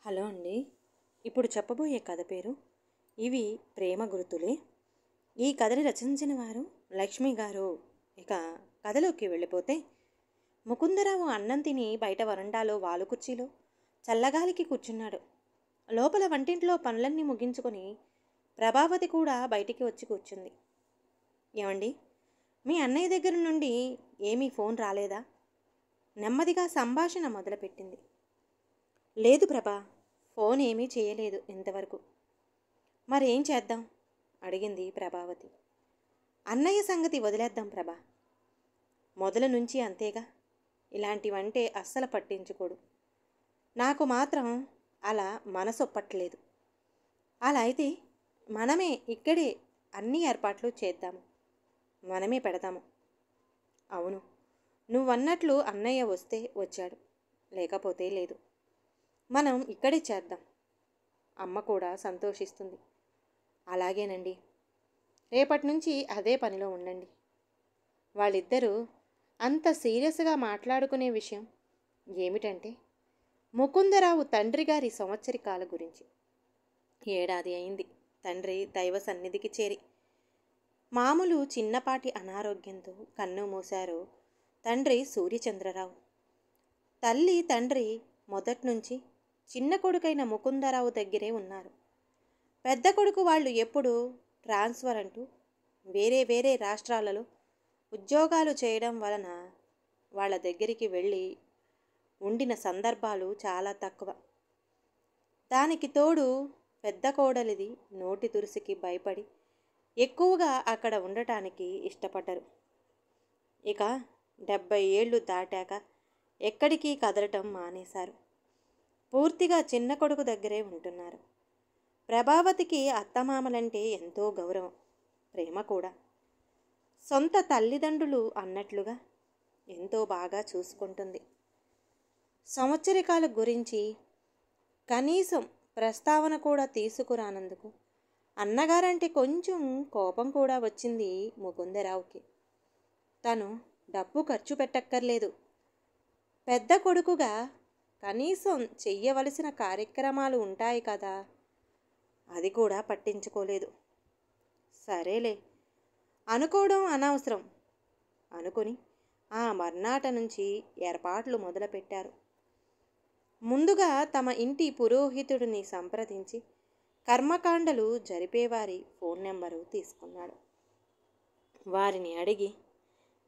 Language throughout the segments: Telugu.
హలో అండి. ఇప్పుడు చెప్పబోయే కథ పేరు ఇవి ప్రేమ గుర్తులే. ఈ కథని రచించిన వారు లక్ష్మి గారు. ఇక కథలోకి వెళ్ళిపోతే, ముకుందరావు అన్నం తిని బయట వరండాలో వాలు కుర్చీలో చల్లగాలికి కూర్చున్నాడు. లోపల వంటింట్లో పనులన్నీ ముగించుకొని ప్రభావతి కూడా బయటికి వచ్చి కూర్చుంది. ఏమండి, మీ అన్నయ్య దగ్గర నుండి ఏమీ ఫోన్ రాలేదా? నెమ్మదిగా సంభాషణ మొదలుపెట్టింది. లేదు ప్రభా, ఫోన్ ఏమీ చేయలేదు ఇంతవరకు. మరేం చేద్దాం అడిగింది ప్రభావతి. అన్నయ్య సంగతి వదిలేద్దాం ప్రభా. మొదలు నుంచి అంతేగా, ఇలాంటివంటే అస్సలు పట్టించుకోడు. నాకు మాత్రం అలా మనసొప్పట్లేదు. అలా అయితే మనమే ఇక్కడే అన్ని ఏర్పాట్లు చేద్దాము, మనమే పెడతాము. అవును, నువ్వన్నట్లు అన్నయ్య వస్తే వచ్చాడు, లేకపోతే లేదు. మనం ఇక్కడే చేద్దాం, అమ్మ కూడా సంతోషిస్తుంది. అలాగేనండి, రేపటి నుంచి అదే పనిలో ఉండండి. వాళ్ళిద్దరూ అంత సీరియస్గా మాట్లాడుకునే విషయం ఏమిటంటే, ముకుందరావు తండ్రి గారి సంవత్సరికాల గురించి. ఏడాది అయింది తండ్రి దైవ సన్నిధికి చేరి. మామూలు చిన్నపాటి అనారోగ్యంతో కన్ను మూశారు తండ్రి సూర్యచంద్రరావు. తల్లి తండ్రి మొదట్నుంచి చిన్న కొడుకైన ముకుందరావు దగ్గరే ఉన్నారు. పెద్ద కొడుకు వాళ్ళు ఎప్పుడు ట్రాన్స్ఫర్ అంటూ వేరే వేరే రాష్ట్రాలలో ఉద్యోగాలు చేయడం వలన వాళ్ళ దగ్గరికి వెళ్ళి ఉండిన సందర్భాలు చాలా తక్కువ. దానికి తోడు పెద్ద కోడలిది నోటి తురుసుకి భయపడి ఎక్కువగా అక్కడ ఉండటానికి ఇష్టపడ్డరు. ఇక 70 ఏళ్ళు దాటాక ఎక్కడికి కదలటం మానేశారు. పూర్తిగా చిన్న కొడుకు దగ్గరే ఉంటున్నారు. ప్రభావతికి అత్తమామలంటే ఎంతో గౌరవం, ప్రేమ కూడా. సొంత తల్లిదండ్రులు అన్నట్లుగా ఎంతో బాగా చూసుకుంటుంది. సంవత్సరికాల గురించి కనీసం ప్రస్తావన కూడా తీసుకురానందుకు అన్నగారంటే కొంచెం కోపం కూడా వచ్చింది ముకుందరావుకి. తను డబ్బు ఖర్చు పెట్టక్కర్లేదు, పెద్ద కొడుకుగా కనీసం చెయ్యవలసిన కార్యక్రమాలు ఉంటాయి కదా, అది కూడా పట్టించుకోలేదు. సరేలే అనుకోవడం అనవసరం అనుకుని ఆ మర్నాట నుంచి ఏర్పాట్లు మొదలుపెట్టారు. ముందుగా తమ ఇంటి పురోహితుడిని సంప్రదించి కర్మకాండలు జరిపేవారి ఫోన్ నెంబరు తీసుకున్నాడు. వారిని అడిగి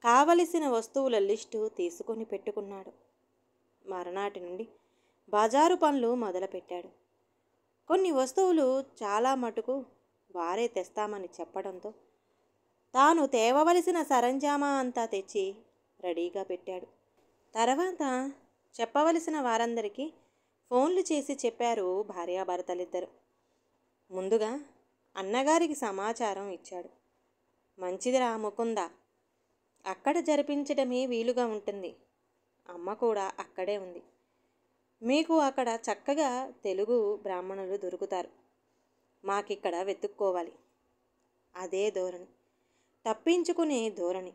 కావలసిన వస్తువుల లిస్టు తీసుకొని పెట్టుకున్నాడు. మరునాటి నుండి బజారు పనులు మొదలుపెట్టాడు. కొన్ని వస్తువులు చాలా మటుకు వారే తెస్తామని చెప్పడంతో తాను తేవవలసిన సరంజామా అంతా తెచ్చి రెడీగా పెట్టాడు. తర్వాత చెప్పవలసిన వారందరికీ ఫోన్లు చేసి చెప్పారు భార్యాభర్తలిద్దరు. ముందుగా అన్నగారికి సమాచారం ఇచ్చాడు. మంచిదిరా ముకుంద, అక్కడ జరిపించడమే వీలుగా ఉంటుంది. అమ్మ కూడా అక్కడే ఉంది. మీకు అక్కడ చక్కగా తెలుగు బ్రాహ్మణులు దొరుకుతారు, మాకిక్కడ వెతుక్కోవాలి. అదే ధోరణి, తప్పించుకునే ధోరణి.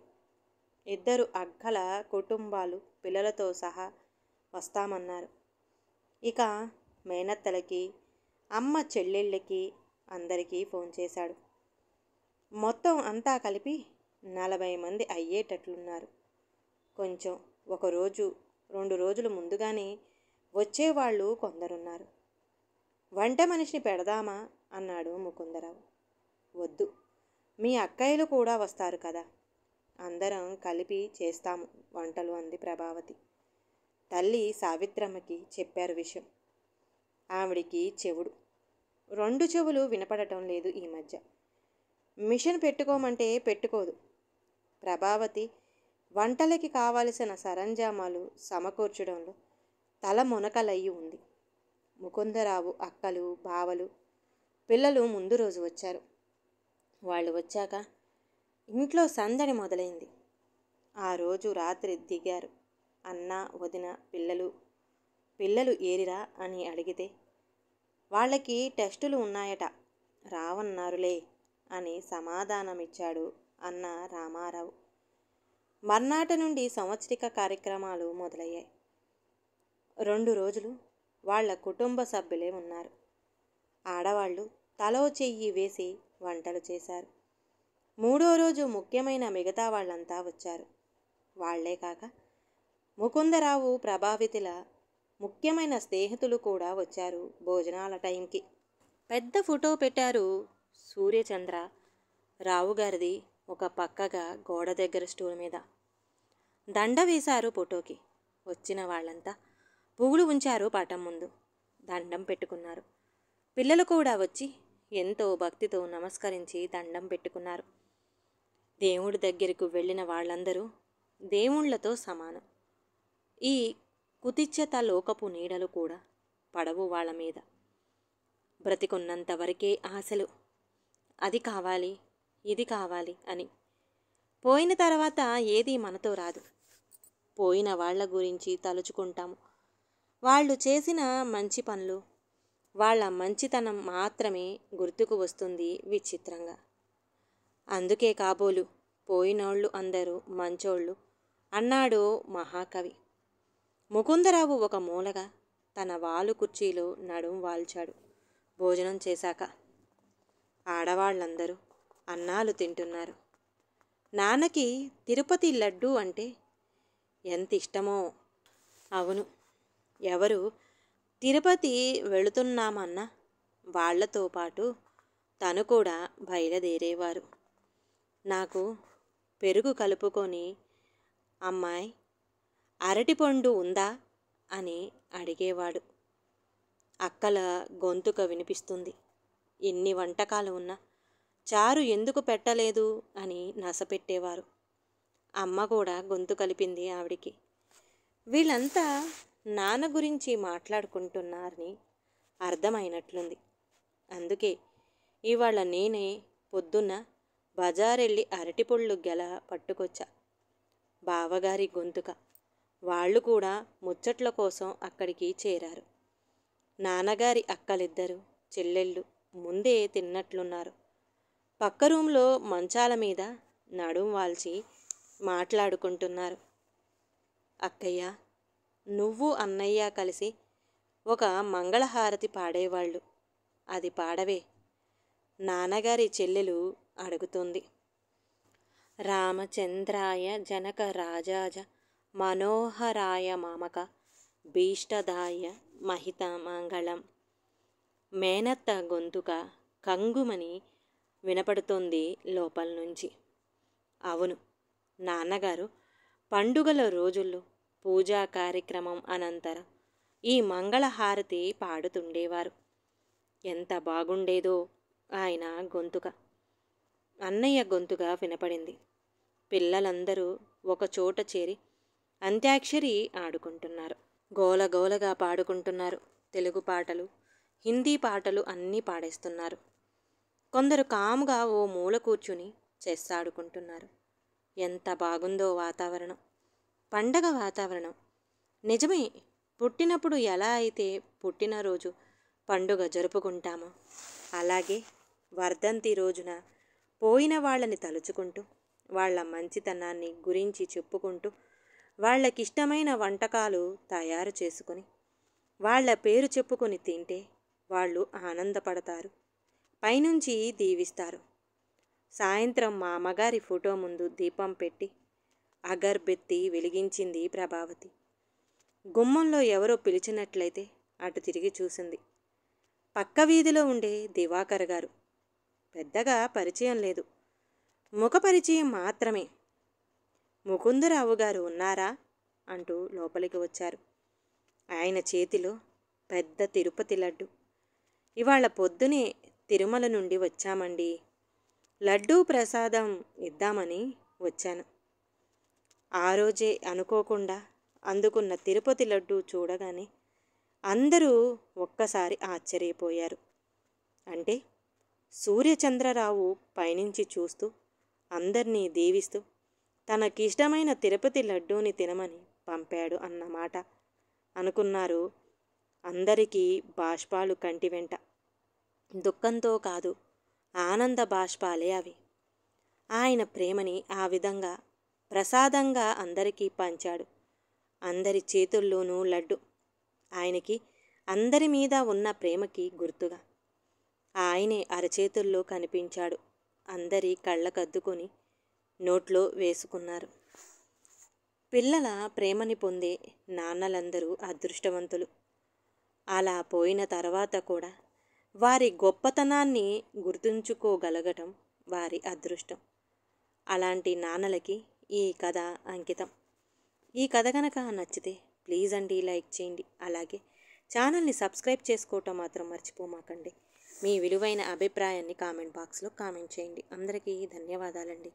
2 అగ్గల కుటుంబాలు పిల్లలతో సహా వస్తామన్నారు. ఇక మేనత్తలకి, అమ్మ చెల్లెళ్ళకి అందరికీ ఫోన్ చేశాడు. మొత్తం అంతా కలిపి 40 మంది అయ్యేటట్లున్నారు. కొంచెం 1 రోజు 2 రోజులు ముందుగానే వచ్చేవాళ్ళు కొందరున్నారు. వంట మనిషిని పెడదామా అన్నాడు ముకుందరావు. వద్దు, మీ అక్కయ్యలు కూడా వస్తారు కదా, అందరం కలిపి చేస్తాము వంటలు అంది ప్రభావతి. తల్లి సావిత్రమ్మకి చెప్పారు విషయం. ఆవిడికి చెవుడు 2 చెవులు వినపడటం లేదు ఈ మధ్య. మిషన్ పెట్టుకోమంటే పెట్టుకోదు. ప్రభావతి వంటలకి కావలసిన సరంజామాలు సమకూర్చడంలో తల మునకలయ్యి ఉంది. ముకుందరావు అక్కలు, బావలు, పిల్లలు ముందు రోజు వచ్చారు. వాళ్ళు వచ్చాక ఇంట్లో సందడి మొదలైంది. ఆ రోజు రాత్రి దిగారు అన్న, వదిన, పిల్లలు ఏరిరా అని అడిగితే వాళ్ళకి టెస్టులు ఉన్నాయట, రావన్నారులే అని సమాధానమిచ్చాడు అన్న రామారావు. మర్నాట నుండి సంవత్సరిక కార్యక్రమాలు మొదలయ్యాయి. 2 రోజులు వాళ్ళ కుటుంబ సభ్యులే ఉన్నారు. ఆడవాళ్ళు తలో చెయ్యి వేసి వంటలు చేశారు. మూడో రోజు ముఖ్యమైన మిగతా వాళ్ళంతా వచ్చారు. వాళ్లే కాక ముకుందరావు ప్రభావితుల ముఖ్యమైన స్నేహితులు కూడా వచ్చారు భోజనాల టైంకి. పెద్ద ఫోటో పెట్టారు సూర్యచంద్ర రావు గారిది ఒక పక్కగా గోడ దగ్గర స్టూల్ మీద. దండ వేశారు ఫోటోకి. వచ్చిన వాళ్ళంతా పువ్వులు ఉంచారు పటం ముందు. దండం పెట్టుకున్నారు. పిల్లలు కూడా వచ్చి ఎంతో భక్తితో నమస్కరించి దండం పెట్టుకున్నారు. దేవుడి దగ్గరకు వెళ్ళిన వాళ్ళందరూ దేవుళ్లతో సమానం. ఈ కుతిచ్చత లోకపు నీడలు కూడా పడవు వాళ్ళ మీద. బ్రతికున్నంత వరకే ఆశలు, అది కావాలి ఇది కావాలి అని. పోయిన తర్వాత ఏదీ మనతో రాదు. పోయిన వాళ్ళ గురించి తలుచుకుంటాము. వాళ్ళు చేసిన మంచి పనులు, వాళ్ళ మంచితనం మాత్రమే గుర్తుకు వస్తుంది విచిత్రంగా. అందుకే కాబోలు పోయినోళ్ళు అందరూ మంచోళ్ళు అన్నాడు మహాకవి. ముకుందరావు ఒక మూలగా తన వాలు కుర్చీలో నడుం వాల్చాడు. భోజనం చేశాక ఆడవాళ్ళందరూ అన్నాలు తింటున్నారు. నాన్నకి తిరుపతి లడ్డు అంటే ఎంత ఇష్టమో. అవును, ఎవరు తిరుపతి వెళుతున్నామన్నా వాళ్లతో పాటు తను కూడా బయలుదేరేవారు. నాకు పెరుగు కలుపుకొని అమ్మాయి అరటిపండు ఉందా అని అడిగేవాడు. అక్కల గొంతుక వినిపిస్తుంది. ఎన్ని వంటకాలు ఉన్నా చారు ఎందుకు పెట్టలేదు అని నసపెట్టేవారు. అమ్మ కూడా గొంతు కలిపింది ఆవిడికి. వీళ్ళంతా నాన్న గురించి మాట్లాడుకుంటున్నారని అర్థమైనట్లుంది. అందుకే ఇవాళ నేనే పొద్దున్న బజారెళ్ళి అరటిపళ్ళు గెల పట్టుకొచ్చా. బావగారి గొంతుక. వాళ్ళు కూడా ముచ్చట్ల కోసం అక్కడికి చేరారు. నాన్నగారి అక్కలిద్దరు చెల్లెళ్ళు ముందే తిన్నట్లున్నారు. పక్క రూంలో మంచాల మీద నడుం వాల్చి మాట్లాడుకుంటున్నారు. అక్కయ్య, నువ్వు అన్నయ్య కలిసి ఒక మంగళహారతి పాడేవాళ్ళు, అది పాడవే? నాన్నగారి చెల్లెలు అడుగుతుంది. రామచంద్రాయ జనక రాజాజ మనోహరాయ మామక భీష్టదాయ మహిత మంగళం. మేనత్త గొంతుక కంగుమని వినపడుతోంది లోపల నుంచి. అవును, నాన్నగారు పండుగల రోజుల్లో పూజా కార్యక్రమం అనంతరం ఈ మంగళహారతి పాడుతుండేవారు. ఎంత బాగుండేదో ఆయన గొంతుక. అన్నయ్య గొంతుక వినపడింది. పిల్లలందరూ ఒకచోట చేరి అంత్యాక్షరి ఆడుకుంటున్నారు. గోలగోలగా పాడుకుంటున్నారు. తెలుగు పాటలు, హిందీ పాటలు అన్నీ పాడేస్తున్నారు. కొందరు కాముగా ఓ మూల కూర్చుని చెస్ ఆడుకుంటున్నారు. ఎంత బాగుందో వాతావరణం. పండగ వాతావరణం. నిజమే, పుట్టినప్పుడు ఎలా అయితే పుట్టినరోజు పండుగ జరుపుకుంటామో అలాగే వర్ధంతి రోజున పోయిన వాళ్ళని తలుచుకుంటూ, వాళ్ళ మంచితనాన్ని గురించి చెప్పుకుంటూ, వాళ్ళకిష్టమైన వంటకాలు తయారు చేసుకుని వాళ్ళ పేరు చెప్పుకొని తింటే వాళ్ళు ఆనందపడతారు, పైనుంచి దీవిస్తారు. సాయంత్రం మా అమ్మగారి ఫోటో ముందు దీపం పెట్టి అగర్బెత్తి వెలిగించింది ప్రభావతి. గుమ్మంలో ఎవరో పిలిచినట్లయితే అటు తిరిగి చూసింది. పక్క వీధిలో ఉండే దివాకర్ గారు. పెద్దగా పరిచయం లేదు, ముఖ పరిచయం మాత్రమే. ముకుందరావు గారు ఉన్నారా అంటూ లోపలికి వచ్చారు. ఆయన చేతిలో పెద్ద తిరుపతి లడ్డు. ఇవాళ పొద్దునే తిరుమల నుండి వచ్చామండి, లడ్డూ ప్రసాదం ఇద్దామని వచ్చాను. ఆ రోజే అనుకోకుండా అందుకున్న తిరుపతి లడ్డు చూడగానే అందరూ ఒక్కసారి ఆశ్చర్యపోయారు. అంటే సూర్యచంద్రరావు పైనుంచి చూస్తూ అందర్నీ దీవిస్తూ తనకిష్టమైన తిరుపతి లడ్డూని తినమని పంపాడు అన్నమాట అనుకున్నారు. అందరికీ బాష్పాలు కంటి వెంట. దుఃఖంతో కాదు, ఆనంద బాష్పాలే అవి. ఆయన ప్రేమని ఆ విధంగా ప్రసాదంగా అందరికీ పంచాడు. అందరి చేతుల్లోనూ లడ్డు. ఆయనకి అందరి మీద ఉన్న ప్రేమకి గుర్తుగా. ఆయనే అరచేతుల్లో కనిపించాడు. అందరి కళ్ళకద్దుకొని నోట్లో వేసుకున్నారు. పిల్లల ప్రేమని పొందే నాన్నలందరూ అదృష్టవంతులు. అలా పోయిన తర్వాత కూడా వారి గొప్పతనాన్ని గుర్తుంచుకోగలగటం వారి అదృష్టం. అలాంటి నాన్నలకి ఈ కథ అంకితం. ఈ కథ కనుక నచ్చితే ప్లీజ్ అండి లైక్ చేయండి. అలాగే ఛానల్ని సబ్స్క్రైబ్ చేసుకోవటం మాత్రం మర్చిపోమాకండి. మీ విలువైన అభిప్రాయాన్ని కామెంట్ బాక్స్లో కామెంట్ చేయండి. అందరికీ ధన్యవాదాలండి.